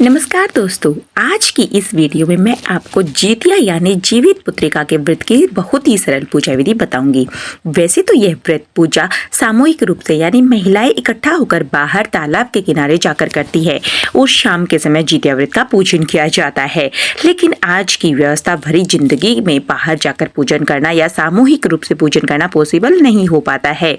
नमस्कार दोस्तों, आज की इस वीडियो में मैं आपको जितिया यानी जीवित पुत्रिका के व्रत की बहुत ही सरल पूजा विधि बताऊंगी। वैसे तो यह व्रत पूजा सामूहिक रूप से यानी महिलाएं इकट्ठा होकर बाहर तालाब के किनारे जाकर करती है और शाम के समय जितिया व्रत का पूजन किया जाता है। लेकिन आज की व्यवस्था भरी जिंदगी में बाहर जाकर पूजन करना या सामूहिक रूप से पूजन करना पॉसिबल नहीं हो पाता है,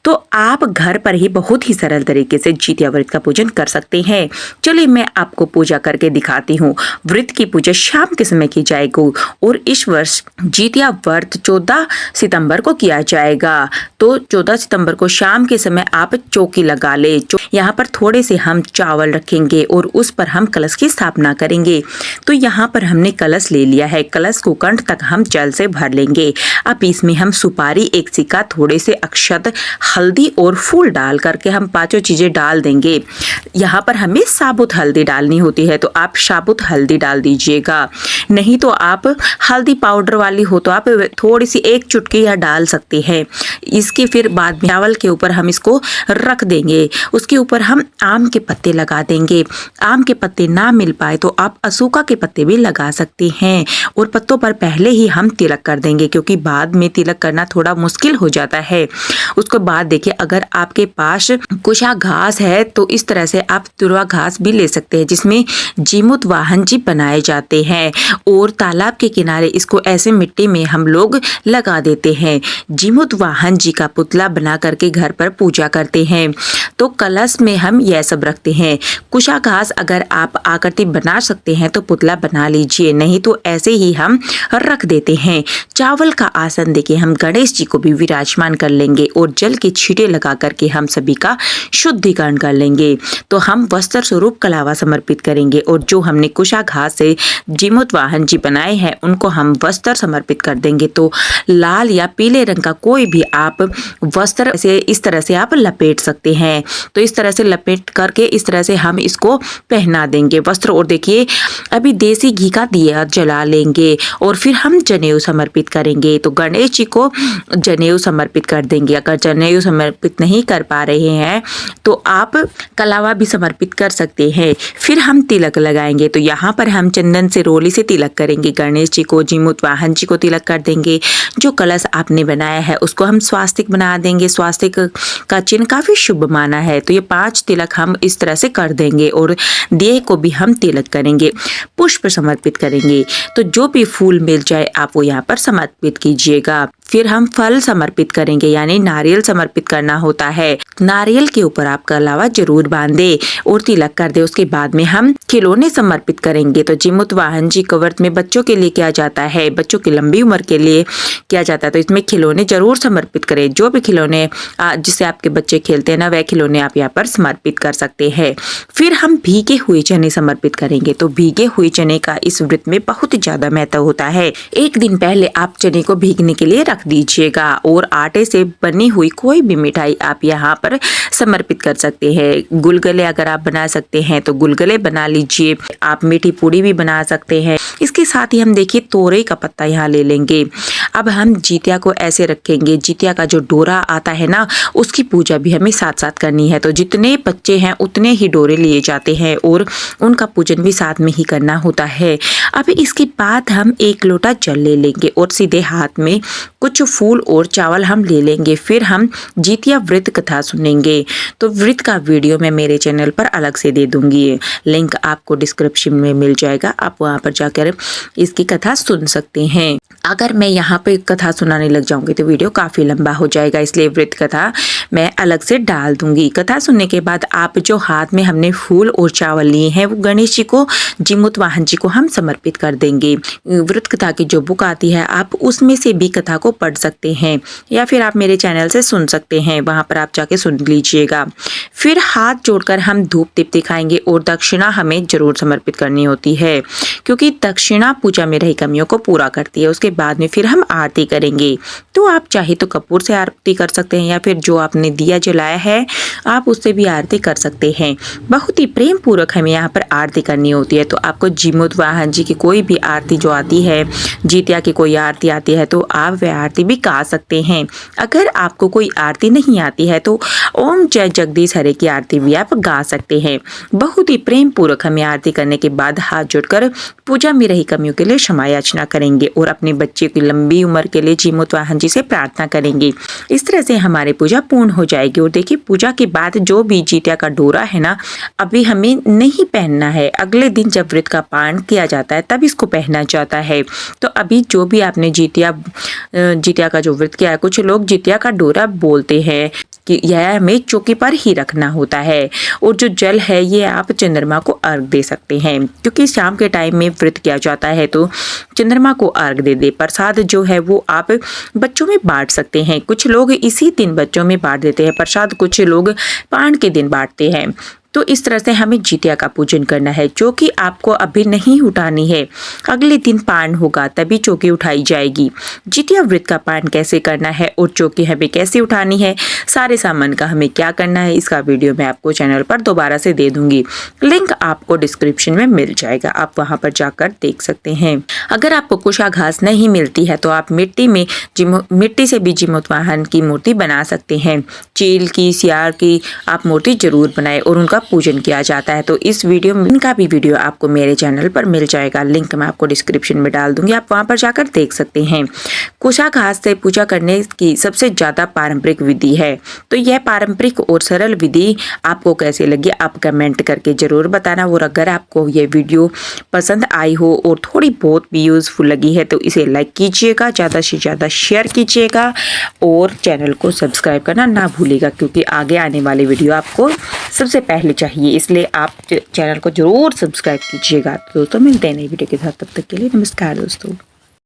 तो आप घर पर ही बहुत ही सरल तरीके से जितिया व्रत का पूजन कर सकते हैं। चलिए मैं आपको पूजा करके दिखाती हूँ। व्रत की पूजा शाम के समय की जाएगी और इस वर्ष जितिया व्रत 14 सितंबर को किया जाएगा। तो 14 सितंबर को शाम के समय आप चौकी लगा ले। यहाँ पर थोड़े से हम चावल रखेंगे और उस पर हम कलश की स्थापना करेंगे। तो यहाँ पर हमने कलश ले लिया है। कलश को कंठ तक हम जल से भर लेंगे। अब इसमें हम सुपारी, एक सिक्का, थोड़े से अक्षत, हल्दी और फूल डाल करके हम पांचों चीजें डाल देंगे। यहाँ पर हमें साबुत हल्दी डालनी होती है, तो आप साबुत हल्दी डाल दीजिएगा। नहीं तो आप हल्दी पाउडर वाली हो तो आप थोड़ी सी एक चुटकी या डाल सकते हैं। इसके फिर बाद में चावल के ऊपर हम इसको रख देंगे। उसके ऊपर हम आम के पत्ते लगा देंगे। आम के पत्ते ना मिल पाए तो आप अशोका के पत्ते भी लगा सकते हैं और पत्तों पर पहले ही हम तिलक कर देंगे, क्योंकि बाद में तिलक करना थोड़ा मुश्किल हो जाता है। उसके बाद देखिए, अगर आपके पास कुशा घास है तो इस तरह से आप तुरवा घास भी ले सकते हैं, जिसमें जीमूत वाहन जी बनाए जाते हैं और तालाब के किनारे इसको ऐसे मिट्टी में हम लोग लगा देते हैं। जीमूत वाहन जी का पुतला बना करके घर पर पूजा करते हैं। तो कलश में हम यह सब रखते हैं। कुशा घास अगर आप आकृति बना सकते हैं तो पुतला बना लीजिए, नहीं तो ऐसे ही हम रख देते हैं। चावल का आसन देखिए, हम गणेश जी को भी विराजमान कर लेंगे और जल के छींटे लगा करके हम सभी का शुद्धिकरण कर लेंगे। तो हम वस्त्र स्वरूप कलावा समर्पित करेंगे और जो हमने कुशा घास से जीमूत वाहन जी बनाए हैं उनको हम वस्त्र समर्पित कर देंगे। तो लाल या पीले रंग का कोई भी आप वस्त्र से इस तरह से आप लपेट सकते हैं। तो इस तरह से लपेट करके इस तरह से हम इसको पहना देंगे वस्त्र। और देखिए, अभी देसी घी का दिया जला लेंगे और फिर हम जनेऊ समर्पित करेंगे। तो गणेश जी को जनेऊ समर्पित कर देंगे। अगर जनेऊ समर्पित नहीं कर पा रहे हैं तो आप कलावा भी समर्पित कर सकते हैं। फिर हम तिलक लगाएंगे। तो यहाँ पर हम चंदन से रोली से तिलक करेंगे। गणेश जी को, जीमूत वाहन जी को तिलक कर देंगे। जो कलश आपने बनाया है उसको हम स्वास्तिक बना देंगे। स्वास्तिक का चिन्ह काफी शुभ माना है। तो ये 5 तिलक हम इस तरह से कर देंगे और देह को भी हम तिलक करेंगे। पुष्प समर्पित करेंगे। तो जो भी फूल मिल जाए आप वो यहाँ पर समर्पित कीजिएगा। फिर हम फल समर्पित करेंगे, यानी नारियल समर्पित करना होता है। नारियल के ऊपर आप कलावा जरूर बांधे और तिलक कर दे। उसके बाद में हम खिलौने समर्पित करेंगे। तो जीमूत वाहन जी को व्रत में बच्चों के लिए किया जाता है, बच्चों की लंबी उम्र के लिए किया जाता है। तो इसमें खिलौने जरूर समर्पित करें। जो भी खिलौने जिससे आपके बच्चे खेलते हैं ना, वह खिलौने आप यहाँ पर समर्पित कर सकते हैं। फिर हम भीगे हुए चने समर्पित करेंगे। तो भीगे हुए चने का इस व्रत में बहुत ज्यादा महत्व होता है। एक दिन पहले आप चने को भीगने के लिए रख दीजिएगा और आटे से बनी हुई कोई भी मिठाई आप यहाँ पर समर्पित कर सकते हैं। गुलगुले अगर आप बना सकते हैं तो गुलगुले बना लीजिए। आप मीठी पूड़ी भी बना सकते हैं। इसके साथ ही हम देखिए तोरई का पत्ता यहाँ ले लेंगे। अब हम जितिया को ऐसे रखेंगे। जितिया का जो डोरा आता है ना, उसकी पूजा भी हमें साथ साथ करनी है। तो जितने बच्चे हैं उतने ही डोरे लिए जाते हैं और उनका पूजन भी साथ में ही करना होता है। अब इसके बाद हम 1 लोटा जल ले लेंगे और सीधे हाथ में कुछ फूल और चावल हम ले लेंगे। फिर हम जितिया व्रत कथा सुनेंगे। तो व्रत का वीडियो मैं मेरे चैनल पर अलग से दे दूंगी, लिंक आपको डिस्क्रिप्शन में मिल जाएगा। आप वहां पर जाकर इसकी कथा सुन सकते हैं। अगर मैं यहाँ पे कथा सुनाने लग जाऊंगी तो वीडियो काफी लंबा हो जाएगा, इसलिए व्रत कथा मैं अलग से डाल दूंगी। कथा सुनने के बाद आप जो हाथ में हमने फूल और चावल लिए हैं वो गणेश जी को, जीमूत वाहन जी को हम समर्पित कर देंगे। व्रत कथा की जो बुक आती है आप उसमें से भी कथा को पढ़ सकते हैं या फिर आप मेरे चैनल से सुन सकते हैं, वहां पर आप जाके सुन लीजिएगा। फिर हाथ जोड़कर हम धूप दीप दिखाएंगे और दक्षिणा हमें जरूर समर्पित करनी होती है, क्योंकि दक्षिणा पूजा में रही कमियों को पूरा करती है। उसके बाद में फिर हम आरती करेंगे। तो आप चाहे तो कपूर से आरती कर सकते हैं या फिर जो आपने दिया जलाया है आप उससे भी आरती कर सकते हैं। बहुत ही प्रेम पूर्वक हमें यहाँ पर आरती करनी होती है। तो आपको जीमूत वाहन जी की कोई भी आरती जो आती है, जितिया की कोई आरती आती है, तो आप वह आरती भी गा सकते हैं। अगर आपको कोई आरती नहीं आती है तो ओम जय जगदीश हरे की आरती भी आप गा सकते हैं। बहुत ही प्रेम पूर्वक हमें आरती करने के बाद हाथ जोड़कर पूजा में रही कमियों के लिए क्षमा याचना करेंगे और अपने बच्चे की लंबी उम्र के लिए जीमूत वाहन जी से प्रार्थना करेंगे। इस तरह से हमारी पूजा पूर्ण हो जाएगी। और देखिए, पूजा के बाद जो भी जितिया का डोरा है ना, अभी हमें नहीं पहनना है। अगले दिन जब व्रत का पारण किया जाता है तब इसको पहनना जाता है। तो अभी जो भी आपने जितिया का जो व्रत किया है, कुछ लोग जितिया का डोरा बोलते हैं कि यह हमें चौकी पर ही रखना होता है। और जो जल है ये आप चंद्रमा को अर्घ दे सकते हैं, क्योंकि शाम के टाइम में व्रत किया जाता है तो चंद्रमा को अर्घ दे दे। प्रसाद जो है वो आप बच्चों में बांट सकते हैं। कुछ लोग इसी दिन बच्चों में बांट देते हैं प्रसाद, कुछ लोग पारण के दिन बांटते हैं। तो इस तरह से हमें जितिया का पूजन करना है। चौकी आपको अभी नहीं उठानी है, अगले दिन पारण होगा तभी चौकी उठाई जाएगी। जितिया व्रत का पारण कैसे करना है और चौकी हमें कैसे उठानी है, सारे सामान का हमें क्या करना है, इसका वीडियो मैं आपको चैनल पर दोबारा से दे दूंगी। लिंक आपको डिस्क्रिप्शन में मिल जाएगा, आप वहां पर जाकर देख सकते हैं। अगर आपको कुशा घास नहीं मिलती है तो आप मिट्टी से भी जीमूत वाहन की मूर्ति बना सकते हैं। चील की, सियार की आप मूर्ति जरूर बनाए और उनका पूजन किया जाता है। तो इस वीडियो में इनका भी वीडियो आपको मेरे चैनल पर मिल जाएगा, लिंक मैं आपको डिस्क्रिप्शन में डाल दूंगी, आप वहां पर जाकर देख सकते हैं। कुशा घास से पूजा करने की सबसे ज्यादा पारंपरिक विधि है। तो यह पारंपरिक और सरल विधि आपको कैसे लगी आप कमेंट करके जरूर बताना। और अगर आपको ये वीडियो पसंद आई हो और थोड़ी बहुत भी यूजफुल लगी है तो इसे लाइक कीजिएगा, ज्यादा से ज्यादा शेयर कीजिएगा और चैनल को सब्सक्राइब करना ना भूलिएगा, क्योंकि आगे आने वाली वीडियो आपको सबसे पहले चाहिए, इसलिए आप चैनल को जरूर सब्सक्राइब कीजिएगा। तो दोस्तों मिलते हैं नई वीडियो के साथ, तब तक के लिए नमस्कार दोस्तों।